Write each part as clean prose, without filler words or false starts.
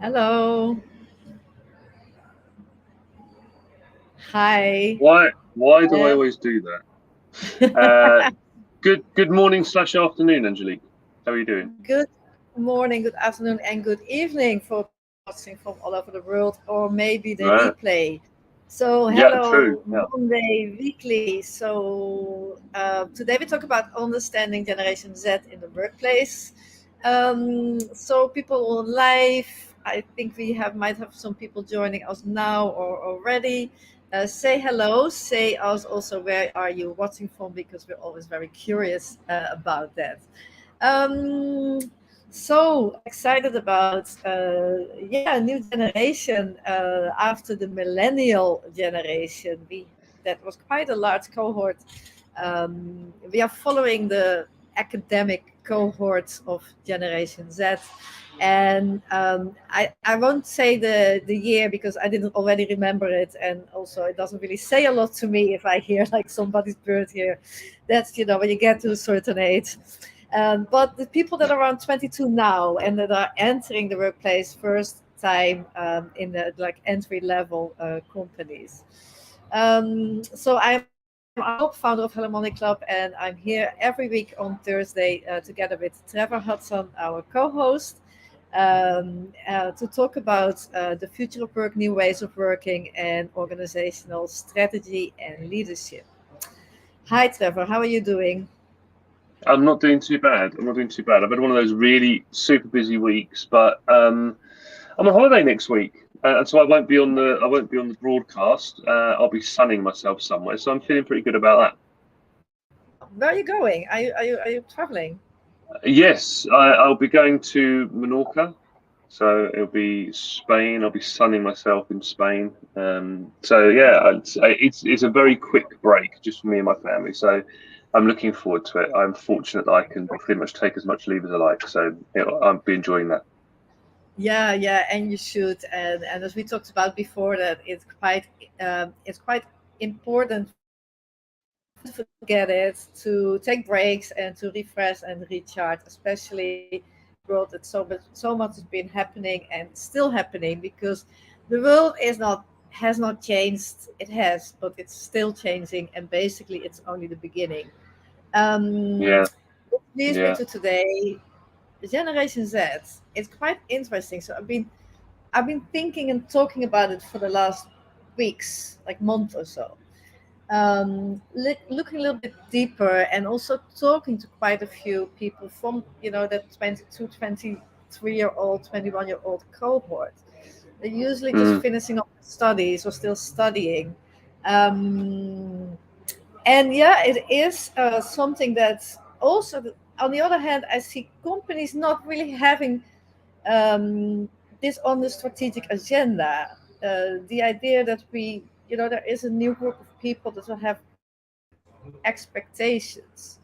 Hello. Hi. Why do I Uh, always do that? Good morning / afternoon, Angelique. How are you doing? Good morning, good afternoon, and good evening for people watching from all over the world, or maybe the Right. replay. So, Yeah, true. hello, Yeah. Monday Weekly. So, today we talk about understanding Generation Z in the workplace. So, people on live, I think we might have some people joining us now or already. Say hello. Say us also where are you watching from, because we're always very curious about that. Um, so excited about new generation after the millennial generation. We That was quite a large cohort. We are following the academic cohorts of Generation Z, and I won't say the year because I didn't already remember it, and also it doesn't really say a lot to me if I hear like somebody's birth here. That's when you get to a certain age. But the people that are around 22 now and that are entering the workplace first time in the like entry level companies. So I'm Alp, founder of Philharmonic Club, and I'm here every week on Thursday together with Trevor Hudson, our co-host, to talk about the future of work, new ways of working, and organizational strategy and leadership. Hi, Trevor. How are you doing? I'm not doing too bad. I'm not doing too bad. I've had one of those really super busy weeks, but I'm on holiday next week, and so I won't be on the broadcast. I'll be sunning myself somewhere, so I'm feeling pretty good about Where are you going? Are you traveling? that. Yes, I'll be going to Menorca. So it'll be Spain. I'll be sunning myself in Spain. So yeah, it's a very quick break just for me and my family. So I'm looking forward to it. I'm fortunate that I can pretty much take as much leave as I like. So I'll be enjoying that. Yeah, yeah, and you should. And as we talked about before, that it's quite important not to forget it, to take breaks and to refresh and recharge, especially in a world that so much has been happening and still happening, because the world has not changed. It has, but it's still changing, and basically it's only the beginning. Um, Yeah, which leads me yeah. to today, Generation Z. It's quite interesting. So I've been thinking and talking about it for the last weeks, like month or so. Looking a little bit deeper and also talking to quite a few people from that 22, 23-year-old, 21-year-old cohort. They're usually just Mm, finishing up studies or still studying. Um, and yeah, it is something that also, on the other hand, I see companies not really having this on the strategic agenda. The idea that there is a new group of people that will have different expectations.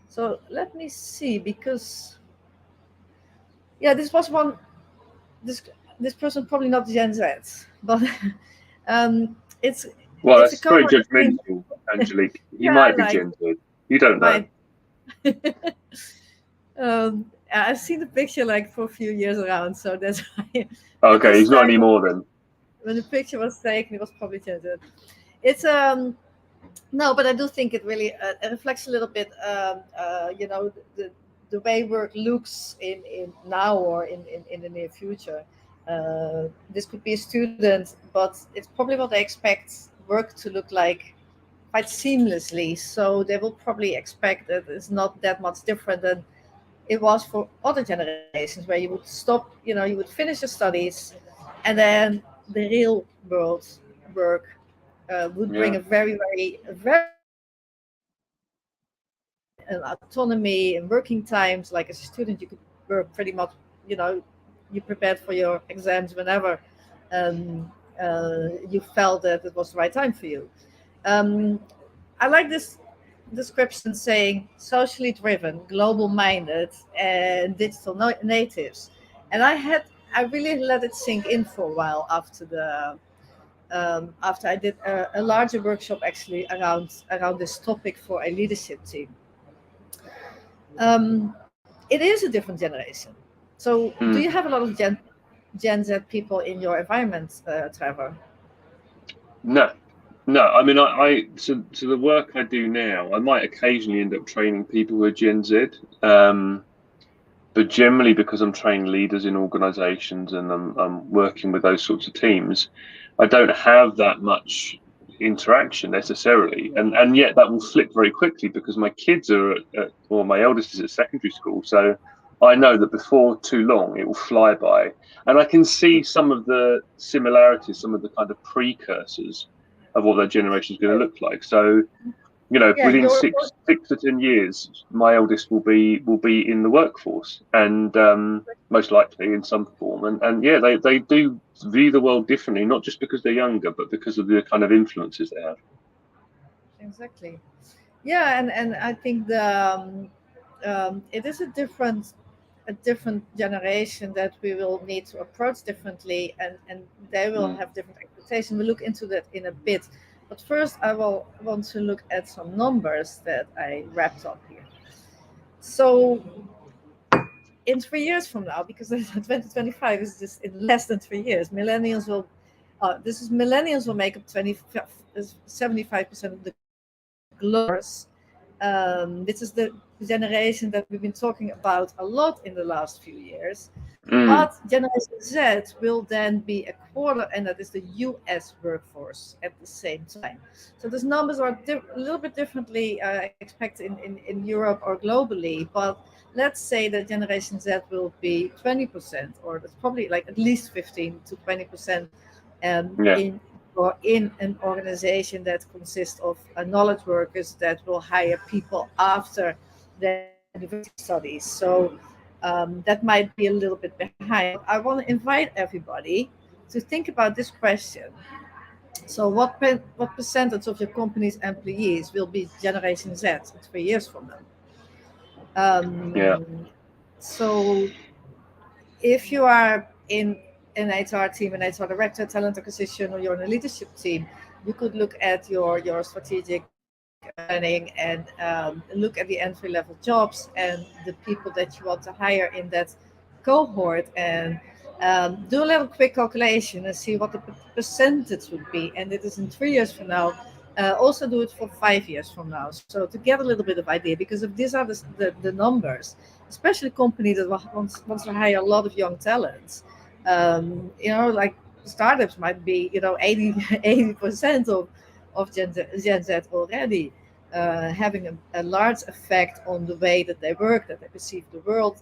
So let me see, because yeah, this was one. This this person probably not Gen Z, but it's Well, it's a that's very cohort between. judgmental, Angelique. He Yeah, might be like Gen Z. You don't know. my. I've seen the picture like for a few years around, so that's why at Okay, this he's not time anymore then. when the picture was taken, it was probably Gen Z. It's no, but I do think it really it reflects a little bit, the way work looks in now or in the near future. This could be a student, but it's probably what they expect work to look like quite seamlessly. So they will probably expect that it's not that much different than it was for other generations, where you would stop, you would finish your studies, and then the real world work would bring Yeah, a very different flexibility and autonomy and working times. Like as a student, you could work pretty much, you prepared for your exams whenever you felt that it was the right time for you. Um, I like this description saying socially driven, global minded, and digital natives. And I really let it sink in for a while after I did a larger workshop actually around this topic for a leadership team. It is a different generation. So, do you mm. have a lot of Gen Z people in your environment, Trevor? No, no. I mean, so the work I do now, I might occasionally end up training people who are Gen Z. Um, but generally, because I'm training leaders in organizations and I'm working with those sorts of teams, I don't have that much interaction necessarily. And yet that will flip very quickly because my kids are well, my eldest is at secondary school. So I know that before too long it will fly by. And I can see some of the similarities, some of the kind of precursors of what that generation is going to look like. So Yeah, within six to 10 years, my eldest will be in the workforce, and most likely in some form. And yeah, they do view the world differently, not just because they're younger, but because of the kind of influences they have. exactly. Yeah, and I think it is a different generation that we will need to approach differently, and they will Mm. have different expectations. We'll look into that in a bit, but first I will want to look at some numbers that I wrapped up here. So in 3 years from now, because 2025 is just in less than 3 years, millennials will make up 75% of the global. This is the generation that we've been talking about a lot in the last few years. Mm. But Generation Z will then be a quarter, and that is the US workforce at the same time. So those numbers are a little bit differently expected in Europe or globally. But let's say that Generation Z will be 20%, or that's probably like at least 15 to 20% Yeah, in an organization that consists of knowledge workers that will hire people after their university studies. So that might be a little bit behind. But I want to invite everybody to think about this question. So, what percentage of your company's employees will be Generation Z in 3 years from now? yeah, So, if you are in an HR team, an HR director, talent acquisition, or you're in a leadership team, you could look at your strategic planning and look at the entry level jobs and the people that you want to hire in that cohort, and do a little quick calculation and see what the percentage would be. And it is in 3 years from now. Also do it for 5 years from now. So to get a little bit of idea, because if these are the numbers, especially companies that wants to hire a lot of young talents, like startups might be 80% of Gen Z already, having a large effect on the way that they work, that they perceive the world,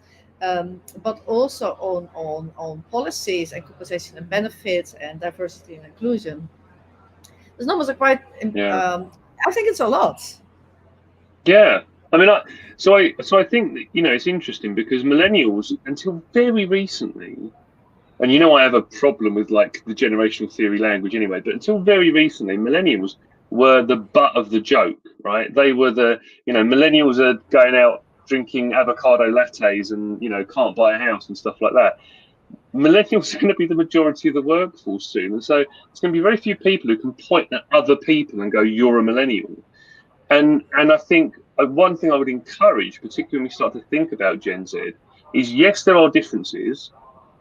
but also on policies and compensation and benefits and diversity and inclusion. Those numbers are quite. Yeah. I think it's a lot. Yeah. I mean, I think that, it's interesting because millennials, until very recently, and I have a problem with like the generational theory language anyway, but until very recently, millennials were the butt of the joke, right? They were millennials are going out drinking avocado lattes and, can't buy a house and stuff like that. Millennials are going to be the majority of the workforce soon. And so there's going to be very few people who can point at other people and go, you're a millennial. And I think one thing I would encourage, particularly when we start to think about Gen Z, is yes, there are differences,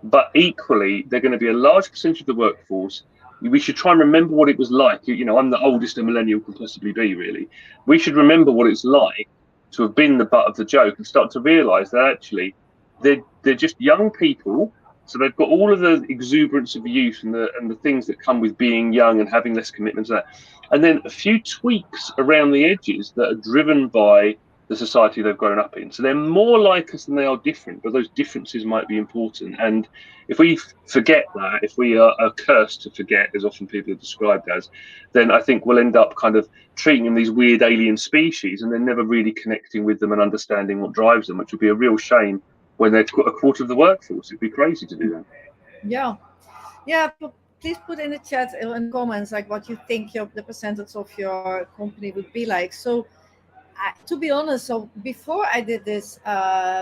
but equally they're going to be a large percentage of the workforce. We should try and remember what it was like. I'm the oldest a millennial can possibly be, really. We should remember what it's like to have been the butt of the joke and start to realise that actually they're just young people. So they've got all of the exuberance of youth and the things that come with being young and having less commitments. And then a few tweaks around the edges that are driven by the society they've grown up in. So they're more like us than they are different, but those differences might be important. And if we forget that, if we are cursed to forget, as often people are described as, then I think we'll end up kind of treating them these weird alien species and then never really connecting with them and understanding what drives them, which would be a real shame when they're a quarter of the workforce. It'd be crazy to do that. Yeah, yeah. Please put in the chat in the comments like what you think the percentage of your company would be like. So to be honest, so before I did this,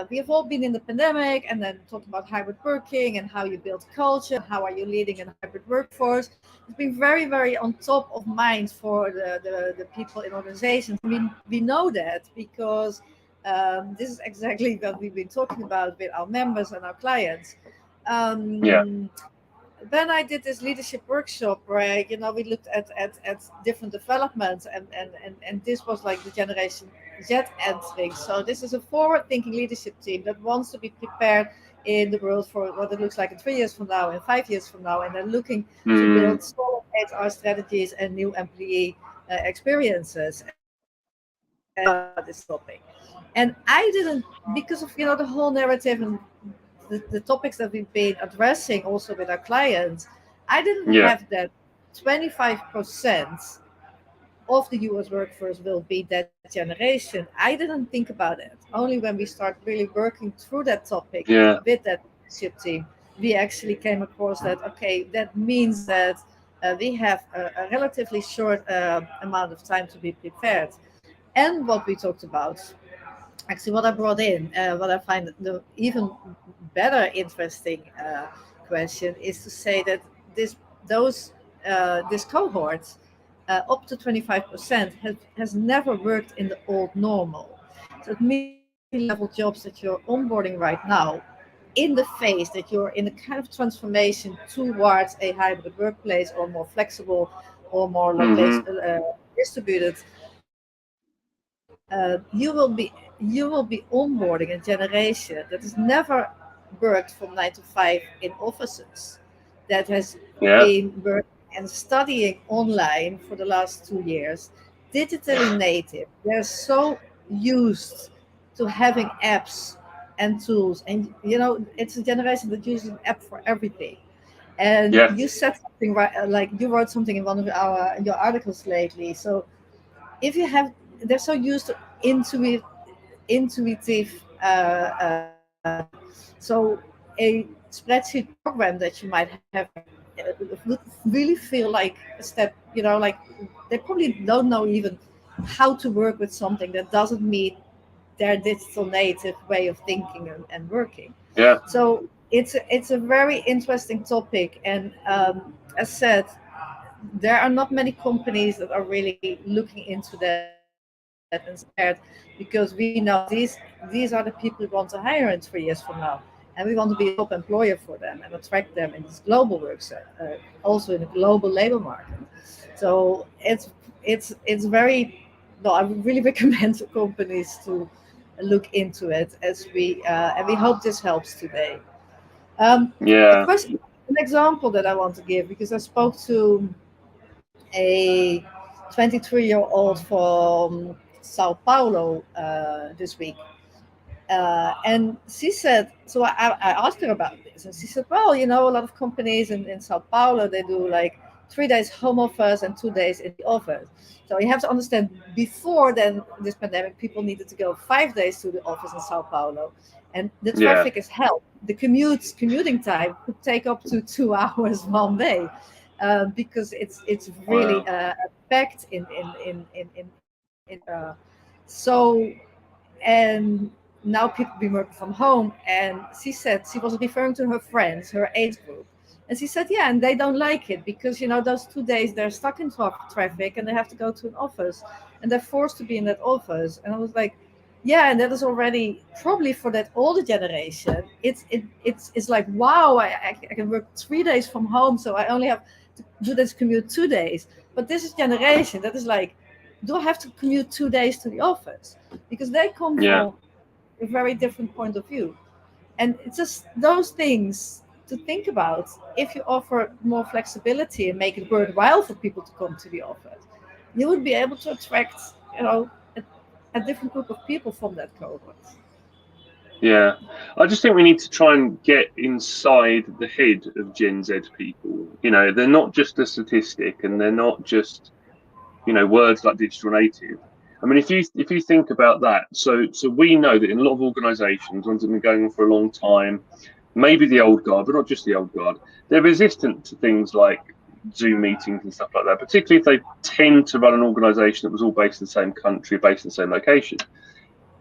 we have all been in the pandemic and then talked about hybrid working and how you build culture, how are you leading a hybrid workforce. It's been very, very on top of mind for the people in organizations. We know that because this is exactly what we've been talking about with our members and our clients. Yeah. Um, then I did this leadership workshop where we looked at different developments and this was like the generation Z entering. So this is a forward-thinking leadership team that wants to be prepared in the world for what it looks like in 3 years from now and 5 years from now, and they're looking to Mm, build solid HR strategies and new employee experiences. About this topic, and I didn't because of the whole narrative and the topics that we've been addressing also with our clients, I didn't yeah. have that 25% of the US workforce will be that generation. I didn't think about it. Only when we start really working through that topic Yeah. with that leadership team, we actually came across that, okay, that means that we have a relatively short amount of time to be prepared. And what we talked about, actually what I brought in, what I find the even better interesting question is to say that this cohort up to 25% has never worked in the old normal. So it means that entry-level jobs that you're onboarding right now, in the phase that you're in a kind of transformation towards a hybrid workplace or more flexible or more Hmm. distributed, you will be onboarding a generation that has never worked from 9 to 5 in offices, that has Yeah. been working and studying online for the last 2 years, digitally native. They're so used to having apps and tools, and it's a generation that uses an app for everything. And Yeah. you said something right, like you wrote something in one of your articles lately. So if you have, they're so used to intuitive so a spreadsheet program that you might have would really feel like a step, like they probably don't know even how to work with something that doesn't meet their digital native way of thinking and working. Yeah. So it's a very interesting topic, and as said, there are not many companies that are really looking into that and prepared, because we know these are the people we want to hire in 3 years from now, and we want to be a top employer for them and attract them in this global also in a global labor market. So it's very, no, I would really recommend to companies to look into it, as and we hope this helps today. A Yeah. question, an example that I want to give, because I spoke to a 23-year-old from Sao Paulo this week. And she said, so I asked her about this, and she said, well, a lot of companies in Sao Paulo, they do like 3 days home office and 2 days in the office. So you have to understand, before then this pandemic, people needed to go 5 days to the office in Sao Paulo, and the Yeah. traffic is hell. The commuting time could take up to 2 hours one way, because it's really Wow. packed so. And now people be working from home, and she said she was referring to her friends, her age group, and she said, yeah, and they don't like it because those 2 days they're stuck in traffic and they have to go to an office, and they're forced to be in that office. And I was like, yeah, and that is already probably for that older generation. It's like, wow, I can work 3 days from home, so I only have to do this commute 2 days. But this is generation that is like, do I have to commute 2 days to the office? Because they come Yeah. from a very different point of view. And it's just those things to think about. If you offer more flexibility and make it worthwhile for people to come to the office, you would be able to attract, you know, a different group of people from that cohort. Yeah. I just think we need to try and get inside the head of Gen Z people. They're not just a statistic, and they're not just, words like digital native. I mean, if you think about that, so we know that in a lot of organisations, ones that have been going on for a long time, maybe the old guard, but not just the old guard, they're resistant to things like Zoom meetings and stuff like that, particularly if they tend to run an organisation that was all based in the same country, based in the same location.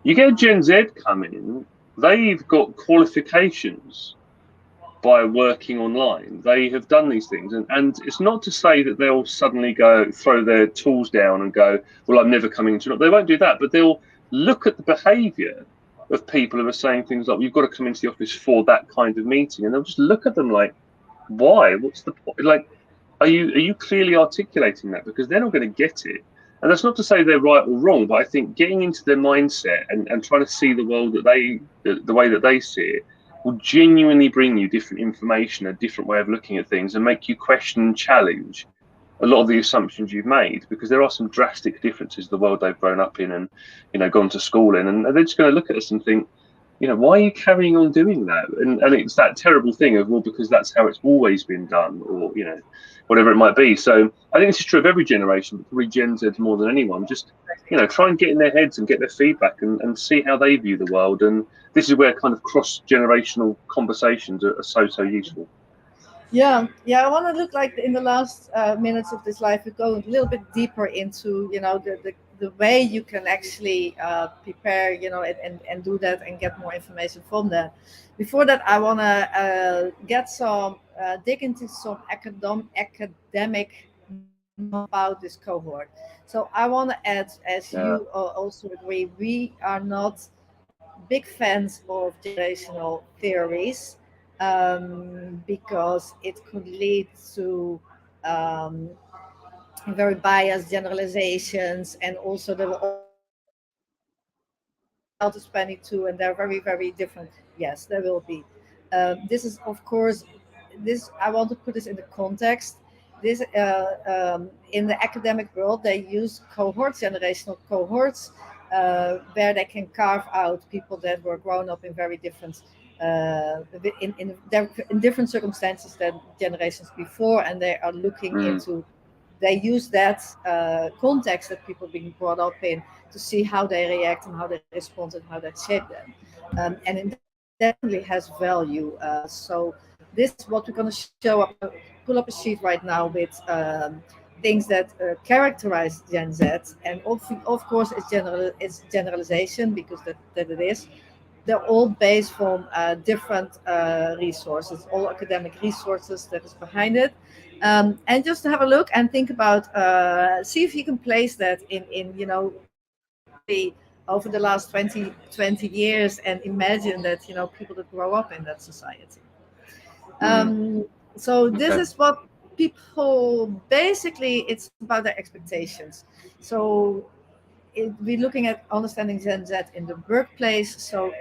You get Gen Z coming in, they've got qualifications by working online. They have done these things. And it's not to say that they'll suddenly go throw their tools down and go, well, I'm never coming into it. They won't do that, but they'll look at the behavior of people who are saying things like, you've got to come into the office for that kind of meeting. And they'll just look at them like, why? What's the point? Like, are you clearly articulating that? Because they're not going to get it. And that's not to say they're right or wrong, but I think getting into their mindset and trying to see the world that the way that they see it will genuinely bring you different information, a different way of looking at things, and make you question and challenge a lot of the assumptions you've made, because there are some drastic differences in the world they've grown up in and gone to school in, and they're just going to look at us and think, why are you carrying on doing that? And it's that terrible thing of, well, because that's how it's always been done, or whatever it might be. So I think this is true of every generation, but probably Gen Z more than anyone. Just try and get in their heads and get their feedback and see how they view the world. And this is where kind of cross generational conversations are so useful. Yeah. I want to look like in the last minutes of this live, we go a little bit deeper into the way you can actually prepare, and do that and get more information from that. Before that, I want to get some dig into some academic about this cohort. So I want to add, as Yeah. you also agree, we are not big fans of generational theories, because it could lead to um, very biased generalizations, and also there will always be Delta 22, and they're very, very different. Yes, there will be. This is, of course, this. I want to put this in the context. This in the academic world, they use cohorts, generational cohorts, where they can carve out people that were grown up in very different, in different circumstances than generations before, and they are looking Mm. into. They use that context that people being brought up in to see how they react and how they respond and how that shape them. And it definitely has value. So this is what we're going to show. I'm going to pull up a sheet right now with things that characterize Gen Z, and of course it's generalization, because that it is. They're all based from different resources, all academic resources that is behind it. And just to have a look and think about, see if you can place that in really over the last 20 years, and imagine that people that grow up in that society. Mm. So this Okay. is what people basically, it's about their expectations. So we're looking at understanding Gen Z in the workplace. So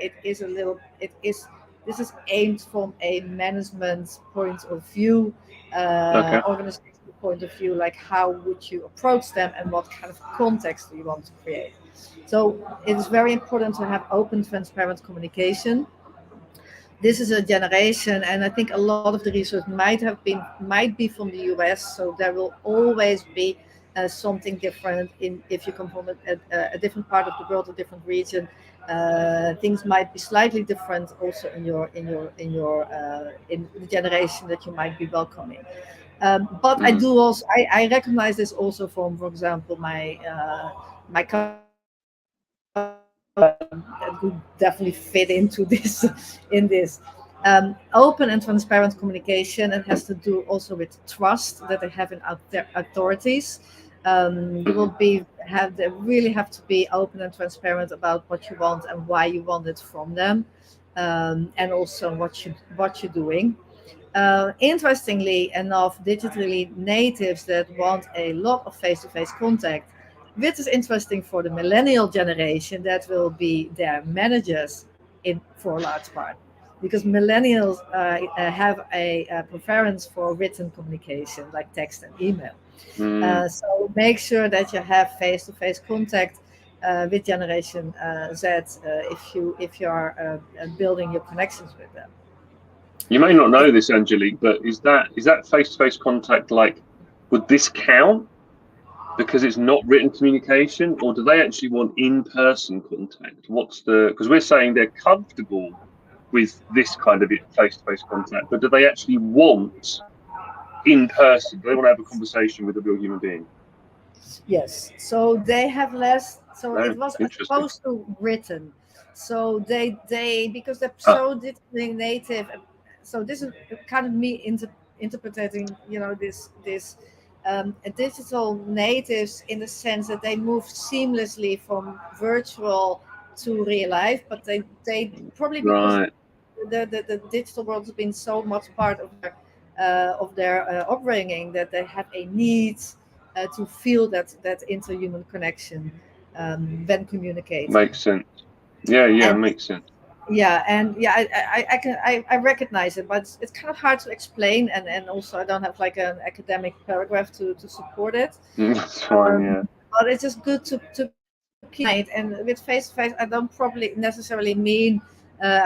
this is aimed from a management point of view, Okay. organizational point of view, like how would you approach them and what kind of context do you want to create. So it is very important to have open, transparent communication. this is a generation, and I think a lot of the research might be from the US. So there will always be something different in if you come from a different part of the world, a different region. Things might be slightly different also in the generation that you might be welcoming. But I Mm. do also I recognize this also from, for example, my that would definitely fit into this in this open and transparent communication, and has to do also with trust that they have in their authorities. You will Mm. be have they really have to be open and transparent about what you want and why you want it from them, and also what you're doing. Interestingly enough, digitally natives that want a lot of face-to-face contact, which is interesting for the millennial generation, that will be their managers in for a large part, because millennials have a preference for written communication like text and email. Mm. So make sure that you have face-to-face contact with Generation Z if you are building your connections with them. You may not know this, Angelique, but is that face-to-face contact like? Would this count because it's not written communication, or do they actually want in-person contact? What's the? Because we're saying they're comfortable with this kind of face-to-face contact, but do they actually want in person? Do they want to have a conversation with a real human being? Yes, so they have less. So No, it was interesting. opposed to written. So they because they're Ah, so digitally native. So this is kind of me interpreting, this digital natives in the sense that they move seamlessly from virtual to real life, but they probably because right, the digital world has been so much part of their upbringing that they have a need to feel that interhuman connection when communicating. makes sense. Yeah, yeah, And makes sense. yeah, I recognize it, but it's kind of hard to explain, and also I don't have like an academic paragraph to support it. That's fine. Yeah. But it's just good to keep in mind. And with face to face, I don't probably necessarily mean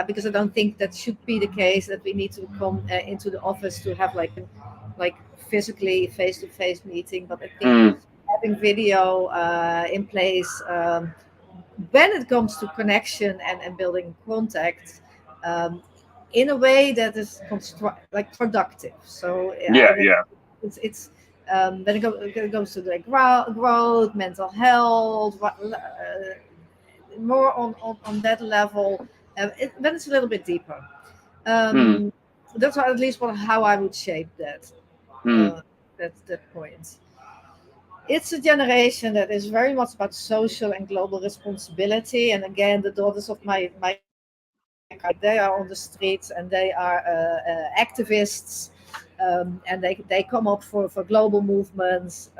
because I don't think that should be the case that we need to come into the office to have like physically face to face meeting. But I think Mm. having video in place when it comes to connection and building contact um, in a way that is like productive. So Yeah, yeah. it's when it goes to the growth, mental health, more on that level. Then it's a little bit deeper. Mm. Um, that's at least how I would shape Mm. uh, that point. It's a generation that is very much about social and global responsibility. And again, the daughters of my they are on the streets and they are activists, and they come up for global movements.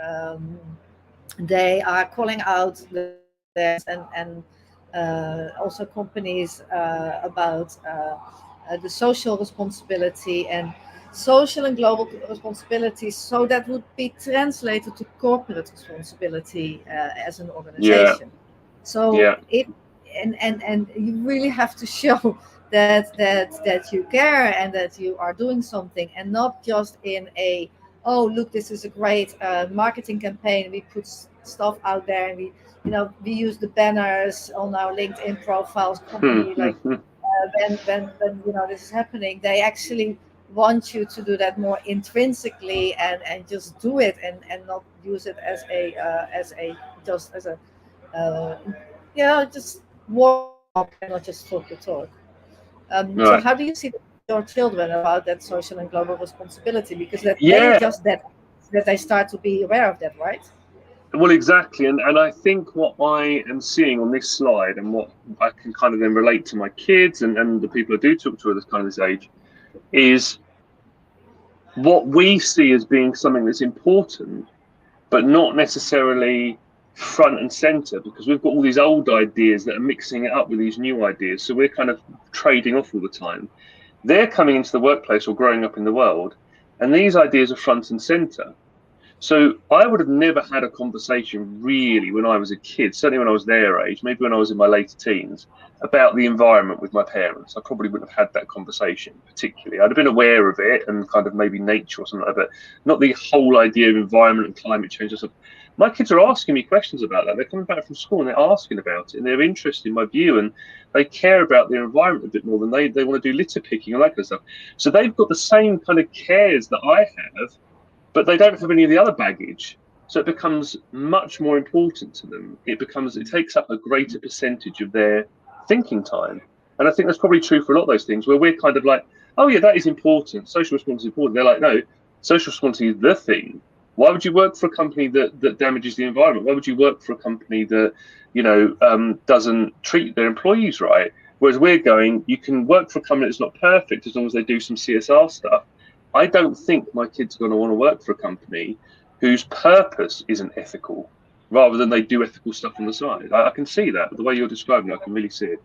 They are calling out the and also companies about the social responsibility and social and global responsibility. So that would be translated to corporate responsibility as an Yeah, organization. So yeah. it and you really have to show that you care and that you are doing something, and not just in a, oh look, this is a great marketing campaign, we put stuff out there, and we use the banners on our LinkedIn profiles Hmm, company, hmm, like hmm. when this is happening, they actually want you to do that more intrinsically, and just do it, and not use it as a just as a uh, just walk the walk and not just talk the talk. So Right. how do you see your children about that social and global responsibility? Because that they Yeah. just that they start to be aware of that, right? Well, exactly. And I think what I am seeing on this slide, and what I can kind of then relate to my kids and the people I do talk to at this kind of this age, is what we see as being something that's important, but not necessarily front and center, because we've got all these old ideas that are mixing it up with these new ideas. So we're kind of trading off all the time. They're coming into the workplace or growing up in the world, and these ideas are front and center. So I would have never had a conversation really when I was a kid, certainly when I was their age, maybe when I was in my later teens, about the environment with my parents. I probably wouldn't have had that conversation particularly. I'd have been aware of it and kind of maybe nature or something like that, but not the whole idea of environment and climate change or something. My kids are asking me questions about that. They're coming back from school and they're asking about it and they're interested in my view and they care about their environment a bit more than they want to do litter picking and that kind of stuff. So they've got the same kind of cares that I have, but they don't have any of the other baggage. So it becomes much more important to them. It takes up a greater percentage of their thinking time. And I think that's probably true for a lot of those things where we're kind of like, oh yeah, that is important. Social responsibility is important. They're like, no, social responsibility is the thing. Why would you work for a company that damages the environment? Why would you work for a company that, doesn't treat their employees right? Whereas we're going, you can work for a company that's not perfect as long as they do some CSR stuff. I don't think my kids are going to want to work for a company whose purpose isn't ethical, rather than they do ethical stuff on the side. I can see that. The way you're describing it, I can really see it.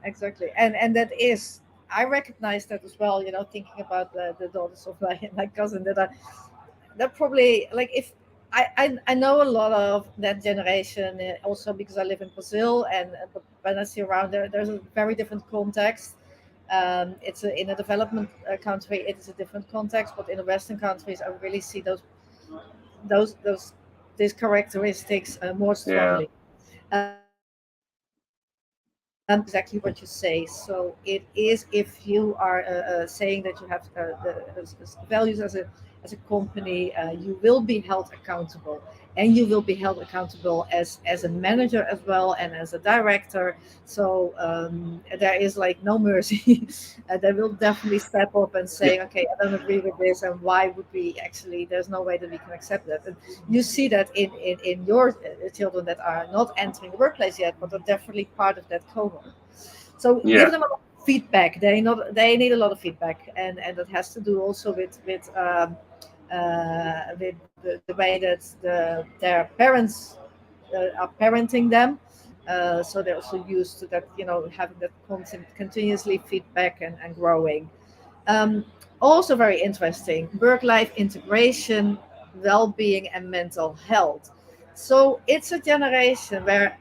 Exactly, and that is, I recognize that as well. Thinking about the daughters of my cousin, that probably, like, if I know a lot of that generation, also because I live in Brazil, and but when I see around there's a very different context. In a development country, it is a different context, but in the Western countries, I really see those these characteristics more Yeah, strongly. Exactly what you say. So it is, if you are saying that you have the values as a company, you will be held accountable, and you will be held accountable as a manager as well, and as a director. So there is like no mercy. They will definitely step up and yeah, say, okay, I don't agree with this, and why would we actually? There's no way that we can accept that. And you see that in your children that are not entering the workplace yet, but are definitely part of that cohort. So give yeah, them a lot of feedback. They need a lot of feedback, and that has to do also with the way that their parents are parenting them. So they're also used to that, having that continuously feedback and growing. Um, Also very interesting, work-life integration, well-being, and mental health. So it's a generation where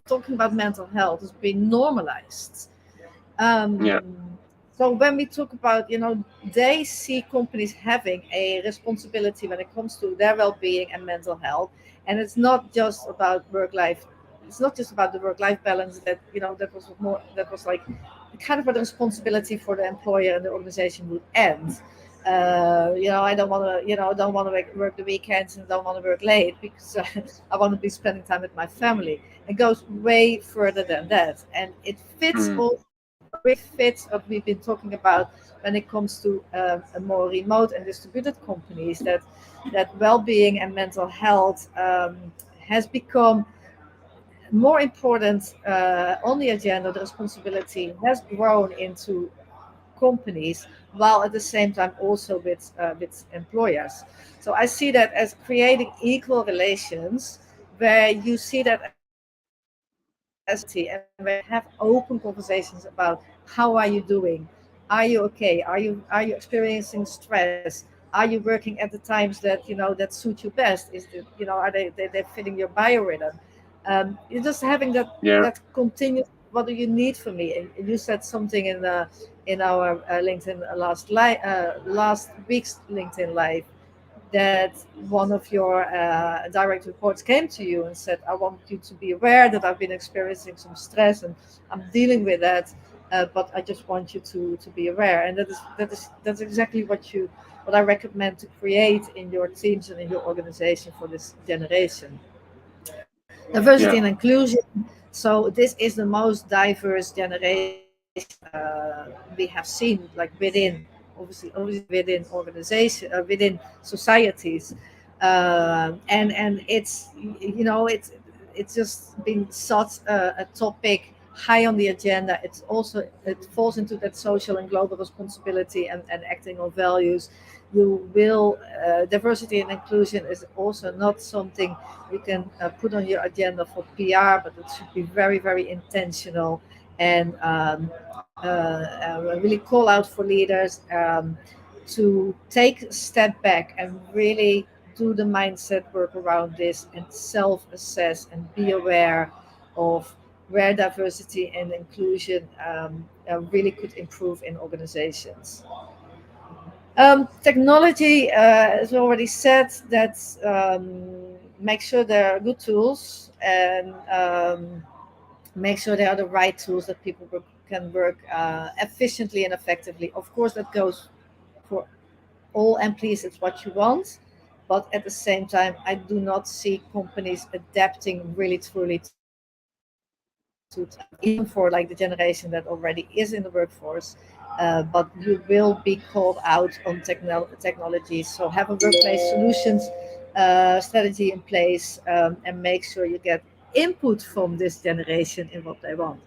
talking about mental health has been normalized. yeah, So when we talk about, they see companies having a responsibility when it comes to their well-being and mental health, and it's not just about work-life. It's not just about the work-life balance. That was like kind of a responsibility for the employer and the organization would end. I don't want to, don't want to work the weekends and don't want to work late because I want to be spending time with my family. It goes way further than that, and it fits mm, all really fits what we've been talking about when it comes to a more remote and distributed companies. That well-being and mental health has become more important on the agenda. The responsibility has grown into companies, while at the same time also with employers. So I see that as creating equal relations, where you see that as a responsibility, and where you can have open conversations about how are you doing, are you okay, are you experiencing stress, are you working at the times that suit you best, are they fitting your biorhythm. You're just having yeah, that continuous, what do you need from me? And you said something in our LinkedIn last week's LinkedIn live, that one of your direct reports came to you and said, I want you to be aware that I've been experiencing some stress and I'm dealing with that, but I just want you to be aware. And that's exactly what I recommend to create in your teams and in your organization for this generation. Diversity yeah, and inclusion. So this is the most diverse generation we have seen, like obviously within organization, within societies, and it's just been such a topic high on the agenda. It falls into that social and global responsibility and acting on values. You will Diversity and inclusion is also not something you can put on your agenda for PR, but it should be very, very intentional, and really call out for leaders to take a step back and really do the mindset work around this and self-assess and be aware of where diversity and inclusion really could improve in organizations. Technology, as already said, that make sure there are good tools and make sure they are the right tools that people can work efficiently and effectively. Of course, that goes for all employees. It's what you want. But at the same time, I do not see companies adapting really truly to even for like the generation that already is in the workforce. But you will be called out on technology. So have a workplace solutions strategy in place, and make sure you get input from this generation in what they want.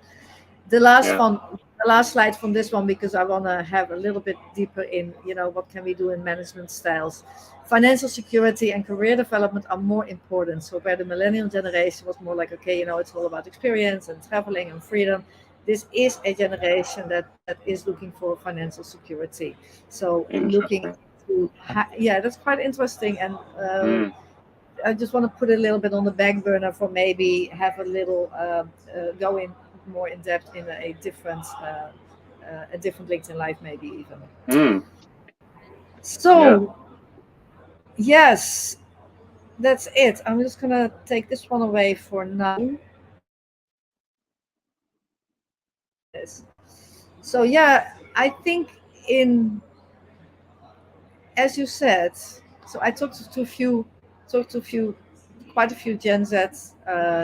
The last Yeah. one, the last slide from this one, because I want to have a little bit deeper in, what can we do in management styles. Financial security and career development are more important. So where the millennial generation was more like, okay, it's all about experience and traveling and freedom. This is a generation that is looking for financial security. So looking Interesting. to, yeah, that's quite interesting. And Mm. I just want to put a little bit on the back burner for maybe have a little go in more in depth in a different LinkedIn live, maybe even. Mm. Yeah. So yes, that's it. I'm just gonna take this one away for now. Yes. So yeah, I think in as you said. So I talked to a few, quite a few Gen Z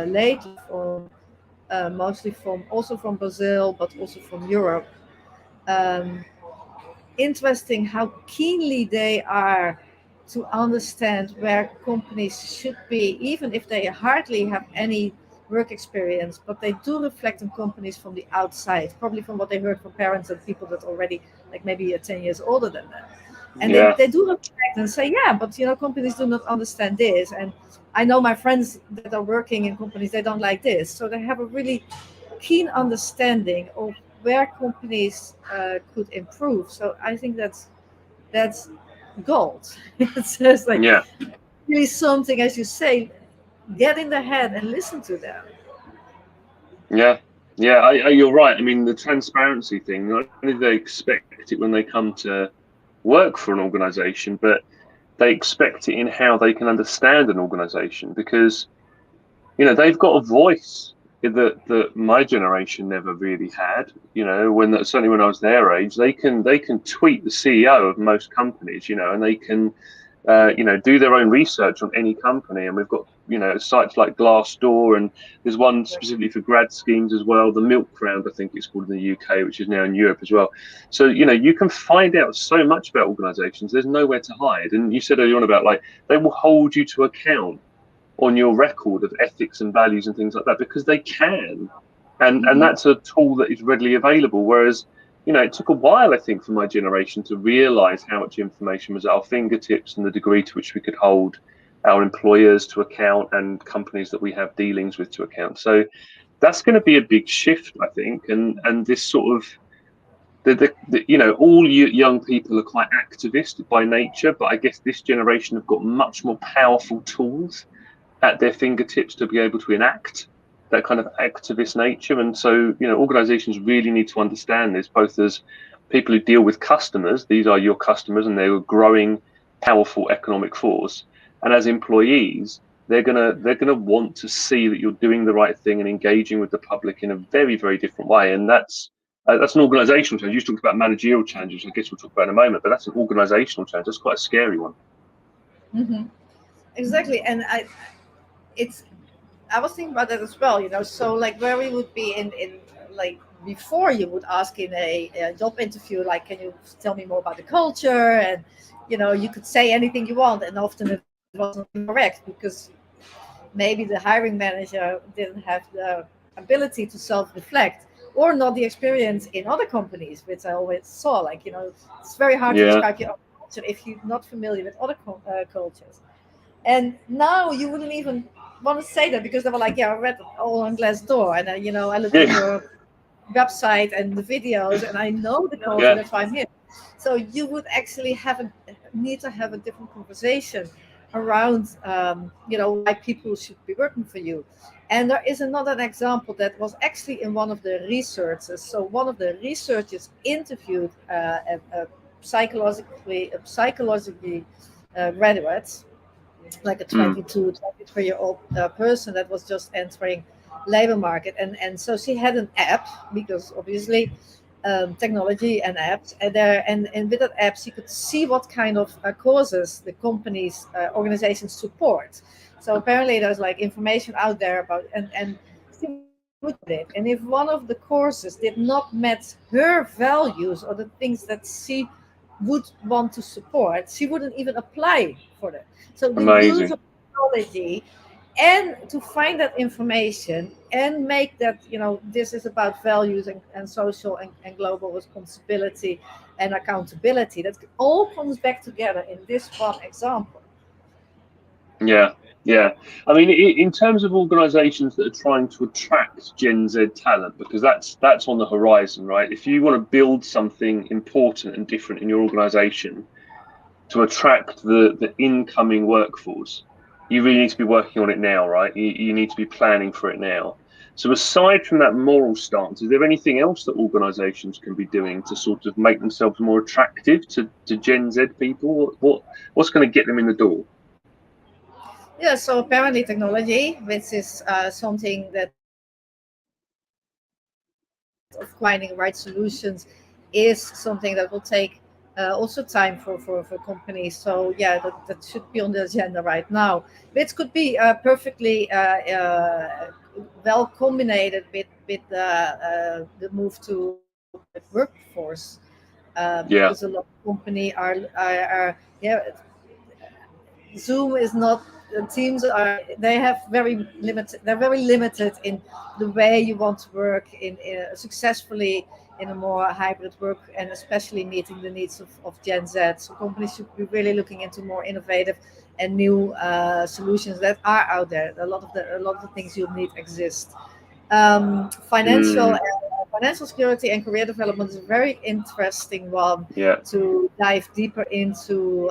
lately from mostly from also from Brazil, but also from Europe. Um, Interesting how keenly they are to understand where companies should be, even if they hardly have any work experience, but they do reflect on companies from the outside, probably from what they heard from parents and people that already like maybe 10 years older than them. And Yeah. they do reflect and say, yeah, but companies do not understand this. And I know my friends that are working in companies, they don't like this. So they have a really keen understanding of where companies could improve. So I think that's gold. It's just like Yeah. really something, as you say, get in their head and listen to them. Yeah. Yeah. You're right. I mean, the transparency thing, not only do they expect it when they come to work for an organization, but they expect it in how they can understand an organization because they've got a voice that my generation never really had. Certainly when I was their age, they can tweet the CEO of most companies, and they can do their own research on any company. And we've got sites like Glassdoor, and there's one specifically for grad schemes as well, the Milk Round, I think it's called in the UK, which is now in Europe as well. So you can find out so much about organisations. There's nowhere to hide. And you said earlier on about like they will hold you to account on your record of ethics and values and things like that because they can, and Mm-hmm. that's a tool that is readily available. Whereas it took a while, I think, for my generation to realize how much information was at our fingertips and the degree to which we could hold our employers to account and companies that we have dealings with to account. So that's going to be a big shift, I think, and this sort of all young people are quite activist by nature, but I guess this generation have got much more powerful tools at their fingertips to be able to enact that kind of activist nature. And so, organizations really need to understand this, both as people who deal with customers, these are your customers and they're a growing, powerful economic force. And as employees, they're gonna want to see that you're doing the right thing and engaging with the public in a very, very different way. And that's an organizational change. You talked about managerial changes. I guess we'll talk about in a moment, but that's an organizational change. That's quite a scary one. Mm-hmm. Exactly. And it's I was thinking about that as well. So like where we would be in like before you would ask in a job interview, like, can you tell me more about the culture? And you could say anything you want, and often it was not correct because maybe the hiring manager didn't have the ability to self-reflect or not the experience in other companies, which I always saw. Like, it's very hard to Yeah, describe your own culture if you're not familiar with other cultures. And now you wouldn't even want to say that because they were like, yeah, I read all on Glassdoor, and I looked at yeah, your website and the videos, and I know the culture. yeah, That's why I'm here. So you would actually need to have a different conversation around why people should be working for you. And there is another example that was actually in one of the researches. So one of the researchers interviewed psychologically graduates, like a Mm. 22, 23-year-old person that was just entering labor market, and so she had an app, because obviously technology and apps, and with that app she could see what kind of courses the companies organizations support. So apparently there's like information out there about, and she would download it, and if one of the courses did not match her values or the things that she would want to support, she wouldn't even apply for that. So the use Amazing. of technology, and to find that information and make that, this is about values and social and global responsibility and accountability, that all comes back together in this one example. Yeah, yeah. I mean, in terms of organisations that are trying to attract Gen Z talent, because that's on the horizon, right? If you want to build something important and different in your organisation to attract the incoming workforce, you really need to be working on it now, right? You need to be planning for it now. So aside from that moral stance, is there anything else that organisations can be doing to sort of make themselves more attractive to Gen Z people? What's going to get them in the door? Yeah, so apparently technology, which is something that of finding right solutions, is something that will take also time for companies. So yeah, that should be on the agenda right now. Which could be perfectly well combined with the move to hybrid workforce, Yeah. because a lot of company are yeah, Zoom is not. Teams are. They have very limited. They're very limited in the way you want to work in successfully in a more hybrid work, and especially meeting the needs of Gen Z. So companies should be really looking into more innovative and new solutions that are out there. A lot of the things you need exist. Financial Mm, financial security and career development is a very interesting one yeah. to dive deeper into,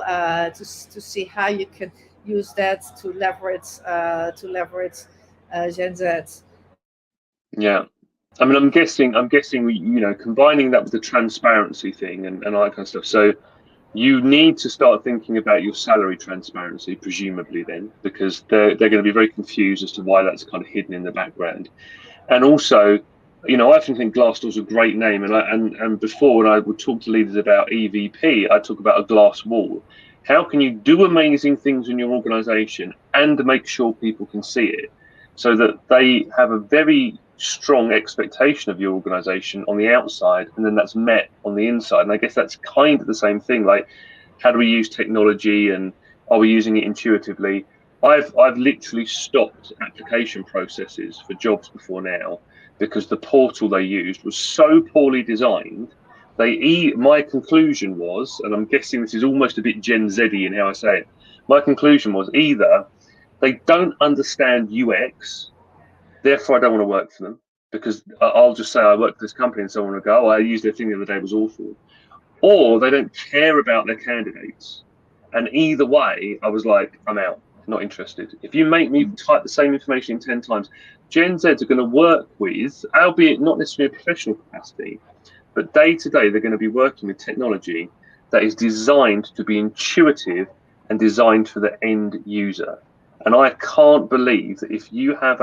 to see how you can use that to leverage Gen Z. Yeah. I mean, I'm guessing, combining that with the transparency thing and all that kind of stuff. So you need to start thinking about your salary transparency, presumably then, because they're going to be very confused as to why that's kind of hidden in the background. And also, I often think Glassdoor's a great name, and before when I would talk to leaders about EVP, I talk about a glass wall. How can you do amazing things in your organization and make sure people can see it, so that they have a very strong expectation of your organization on the outside, and then that's met on the inside. And I guess that's kind of the same thing. Like, how do we use technology, and are we using it intuitively? I've literally stopped application processes for jobs before now because the portal they used was so poorly designed. My conclusion was, and I'm guessing this is almost a bit Gen Z in how I say it. My conclusion was either they don't understand UX, therefore I don't want to work for them because I'll just say I work for this company and someone will go, oh, I used their thing the other day, it was awful, or they don't care about their candidates. And either way, I was like, I'm out, not interested. If you make me type the same information in 10 times, Gen Zs are going to work with, albeit not necessarily a professional capacity, but day to day, they're going to be working with technology that is designed to be intuitive and designed for the end user. And I can't believe that if you have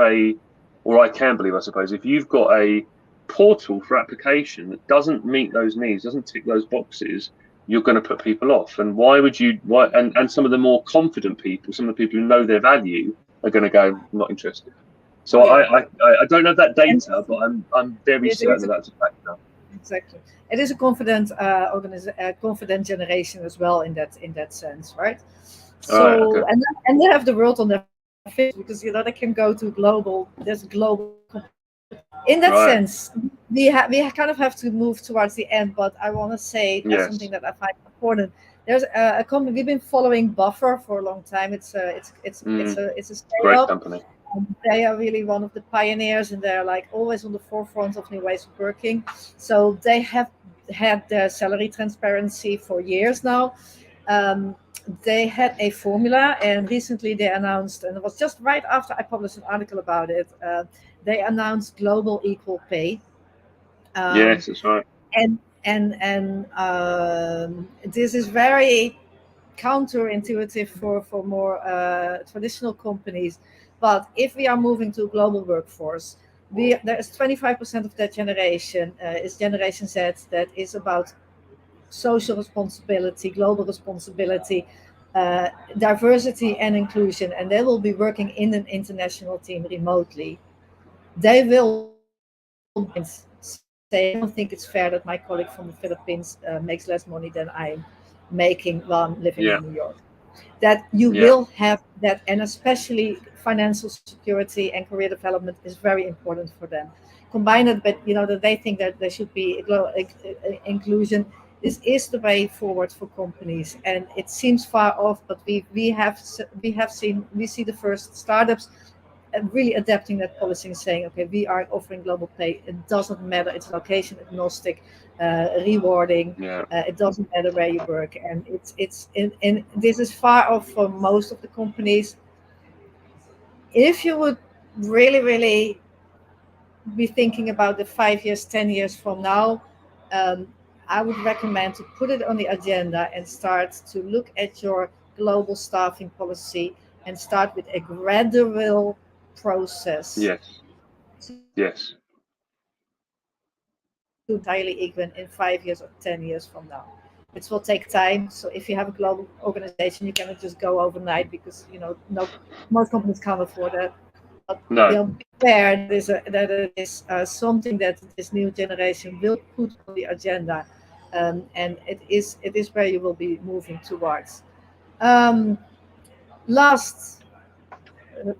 or I can believe, I suppose, if you've got a portal for application that doesn't meet those needs, doesn't tick those boxes, you're going to put people off. And why would you? Why? And some of the more confident people, some of the people who know their value, are going to go, I'm not interested. So Yeah, I don't have that and data, but I'm very it certain is that that's a factor. exactly. It is a confident generation as well in that sense, right? All right. So, Okay. and they have the world on their face, because they can go to global. There's global. In that Right. sense, we kind of have to move towards the end, but I want to say something Yes. that I find important. There's a company we've been following, Buffer, for a long time. Mm, It's a great startup. company. They are really one of the pioneers, and they're like always on the forefront of new ways of working. So they have had their salary transparency for years now. Um, they had a formula, and recently they announced, and it was just right after I published an article about it. They announced global equal pay, um, Yes, that's right. and this is very counterintuitive for more traditional companies. But if we are moving to a global workforce, there's 25% of that generation is Generation Z, that is about social responsibility, global responsibility, diversity and inclusion, and they will be working in an international team remotely. They will say, I don't think it's fair that my colleague from the Philippines makes less money than I'm making while I'm living Yeah, in New York. That you yeah, will have that, and especially financial security and career development is very important for them. Combine it, but that they think that there should be inclusion. This is the way forward for companies, and it seems far off, but we have seen, we see the first startups really adapting that policy and saying, okay, we are offering global pay. It doesn't matter. It's location agnostic, rewarding. yeah, It doesn't matter where you work, and and this is far off for most of the companies. If you would really, really be thinking about the 5 years, 10 years from now, um, I would recommend to put it on the agenda and start to look at your global staffing policy and start with a gradual process yes, to yes. entirely equal in 5 years or 10 years from now. It will take time. So if you have a global organization, you cannot just go overnight because no, most companies can't afford that. But No, be aware that it is something that this new generation will put on the agenda, and it is where you will be moving towards. Um, Last,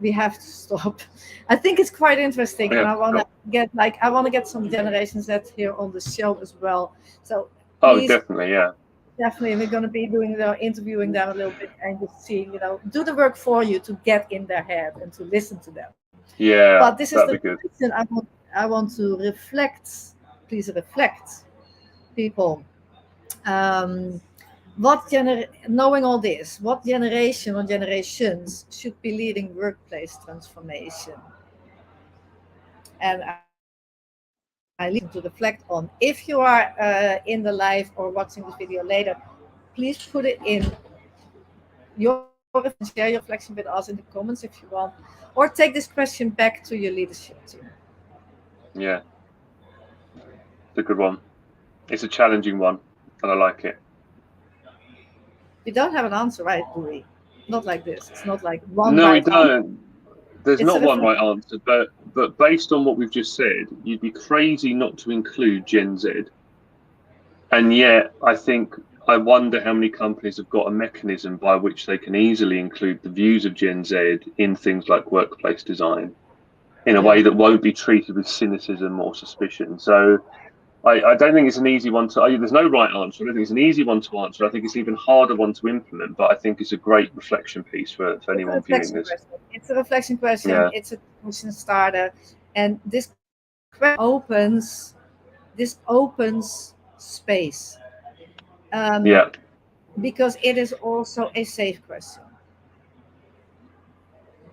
we have to stop. I think it's quite interesting, we and have I to want to stop. get some generations that here on the show as well. So Oh, please, definitely, yeah, definitely, we're going to be doing interviewing them a little bit and just seeing, do the work for you to get in their head and to listen to them. But yeah. this is the That'd be good. question I want to reflect. Please reflect, people. Um, knowing all this, what generation or generations should be leading workplace transformation? And I leave you to reflect on. If you are in the live or watching this video later, please put it in your reflection and share your reflection with us in the comments if you want, or take this question back to your leadership team. Yeah, it's a good one. It's a challenging one, and I like it. We don't have an answer, right? Do we? Not like this. It's not like one No, we right answer. don't. There's It's a not one reflection. right answer, but based on what we've just said, you'd be crazy not to include Gen Z. And yet, I wonder how many companies have got a mechanism by which they can easily include the views of Gen Z in things like workplace design in a way Yeah. that won't be treated with cynicism or suspicion. So I don't think it's an easy one to. There's no right answer. I don't think it's an easy one to answer. I think it's an even harder one to implement. But I think it's a great reflection piece for It's a anyone viewing reflection this. question. It's a reflection question. Yeah, It's a discussion starter, and this question opens space, um, yeah, because it is also a safe question.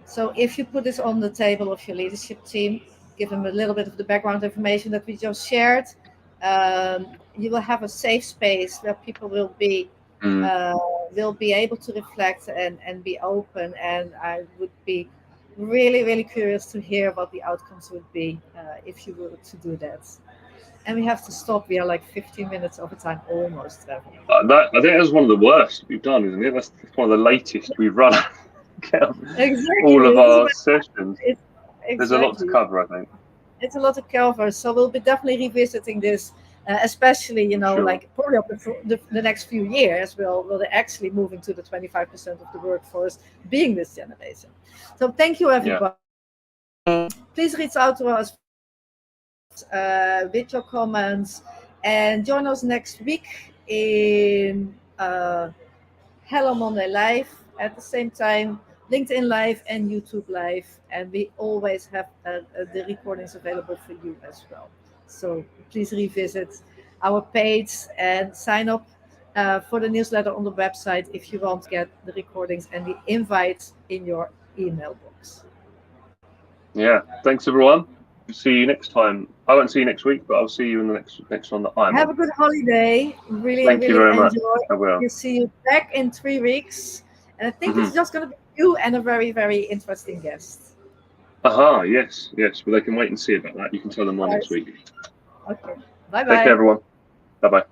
So if you put this on the table of your leadership team, give them a little bit of the background information that we just shared, you will have a safe space where people mm, uh, will be able to reflect and be open. And I would be really, really curious to hear what the outcomes would be if you were to do that. And we have to stop. We are like 15 minutes over time almost, Trevor. I think that's one of the worst we've done, isn't it? That's one of the latest we've run all Exactly. of our sessions. It's, There's a lot to exactly. cover, I think. It's a lot of cover, so we'll be definitely revisiting this, especially I'm sure. like probably up the next few years. We'll actually moving to the 25% of the workforce being this generation. So thank you, Yeah. everybody. Please reach out to us with your comments, and join us next week in Hello Monday Live at the same time, LinkedIn Live and YouTube Live. And we always have the recordings available for you as well. So please revisit our page and sign up for the newsletter on the website if you want to get the recordings and the invites in your email box. Yeah. Thanks, everyone. See you next time. I won't see you next week, but I'll see you in the next one that I'm Have on. a good holiday. Really, Thank you really very much. enjoy. I will. You see you back in 3 weeks. And I think it's just going to be you and a very, very interesting guest. Aha, yes, yes. But they can wait and see about that. You can tell them more Right. next week. Okay. Take care, Bye-bye. everyone. Bye bye.